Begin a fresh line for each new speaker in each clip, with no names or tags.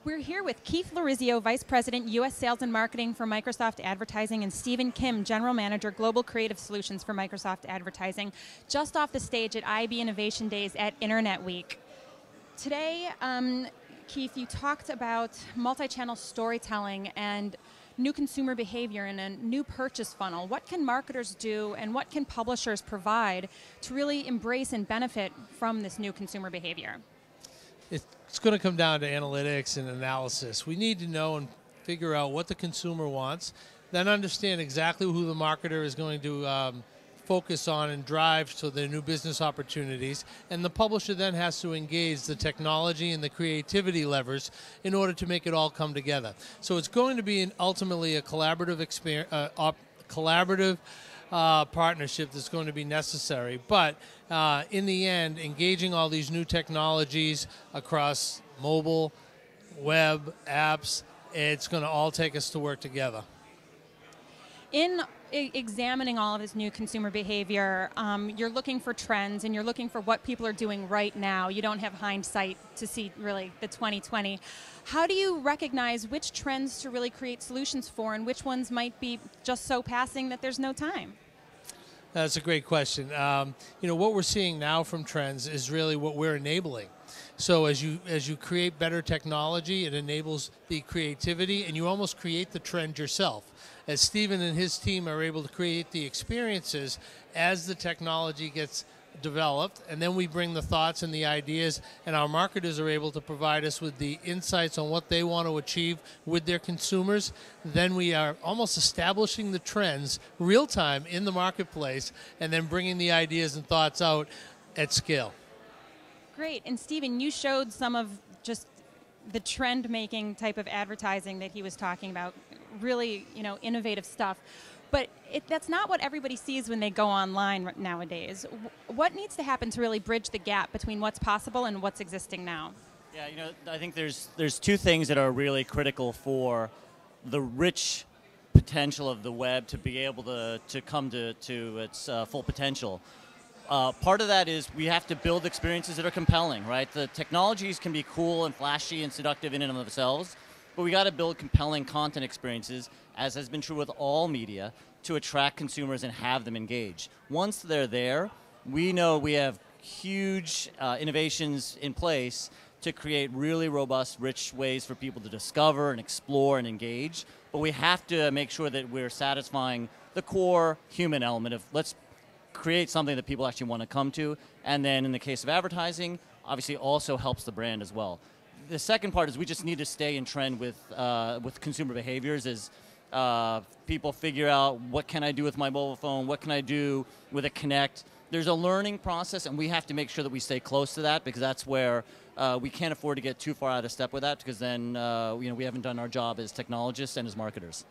We're here with Keith Lorizio, Vice President, U.S. Sales and Marketing for Microsoft Advertising, and Stephen Kim, General Manager, Global Creative Solutions for Microsoft Advertising, just off the stage at IB Innovation Days at Internet Week. Today, Keith, you talked about multi-channel storytelling and new consumer behavior and a new purchase funnel. What can marketers do and what can publishers provide to really embrace and benefit from this new consumer behavior?
It's going to come down to analytics and analysis. We need to know and figure out what the consumer wants, then understand exactly who the marketer is going to focus on and drive to their new business opportunities, and the publisher then has to engage the technology and the creativity levers in order to make it all come together. So it's going to be ultimately a collaborative partnership that's going to be necessary, but in the end, engaging all these new technologies across mobile, web, apps, it's going to all take us to work together.
In examining all of this new consumer behavior, you're looking for trends and you're looking for what people are doing right now. You don't have hindsight to see really the 2020. How do you recognize which trends to really create solutions for and which ones might be just so passing that there's no time?
That's a great question. What we're seeing now from trends is really what we're enabling. So as you create better technology, it enables the creativity, and you almost create the trend yourself. As Stephen and his team are able to create the experiences as the technology gets developed, and then we bring the thoughts and the ideas, and our marketers are able to provide us with the insights on what they want to achieve with their consumers, then we are almost establishing the trends real time in the marketplace and then bringing the ideas and thoughts out at scale.
Great. And Stephen, you showed some of just the trend-making type of advertising that he was talking about, really, innovative stuff. But that's not what everybody sees when they go online nowadays. What needs to happen to really bridge the gap between what's possible and what's existing now?
Yeah, I think there's two things that are really critical for the rich potential of the web to be able to come to its full potential. Part of that is we have to build experiences that are compelling, right? The technologies can be cool and flashy and seductive in and of themselves, but we got to build compelling content experiences, as has been true with all media, to attract consumers and have them engage. Once they're there, we know we have huge innovations in place to create really robust, rich ways for people to discover and explore and engage, but we have to make sure that we're satisfying the core human element of let's create something that people actually want to come to, and then in the case of advertising, obviously also helps the brand as well. The second part is we just need to stay in trend with consumer behaviors as people figure out what can I do with my mobile phone, what can I do with a Connect. There's a learning process, and we have to make sure that we stay close to that, because that's where we can't afford to get too far out of step with that, because then we haven't done our job as technologists and as marketers.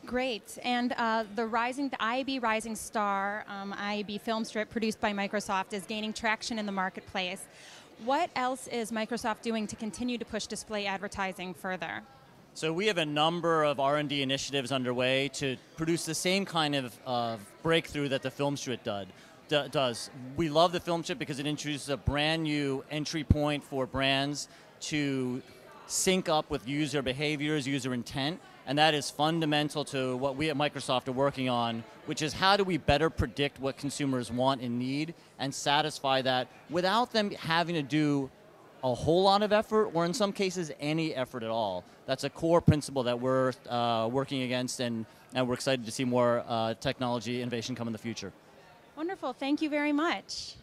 Great. And the IAB Rising Star, IAB film strip produced by Microsoft is gaining traction in the marketplace. What else is Microsoft doing to continue to push display advertising further?
So we have a number of R&D initiatives underway to produce the same kind of breakthrough that the film strip does. We love the film strip because it introduces a brand new entry point for brands to sync up with user behaviors, user intent, and that is fundamental to what we at Microsoft are working on, which is how do we better predict what consumers want and need and satisfy that without them having to do a whole lot of effort, or in some cases any effort at all. That's a core principle that we're working against, and we're excited to see more technology innovation come in the future.
Wonderful. Thank you very much.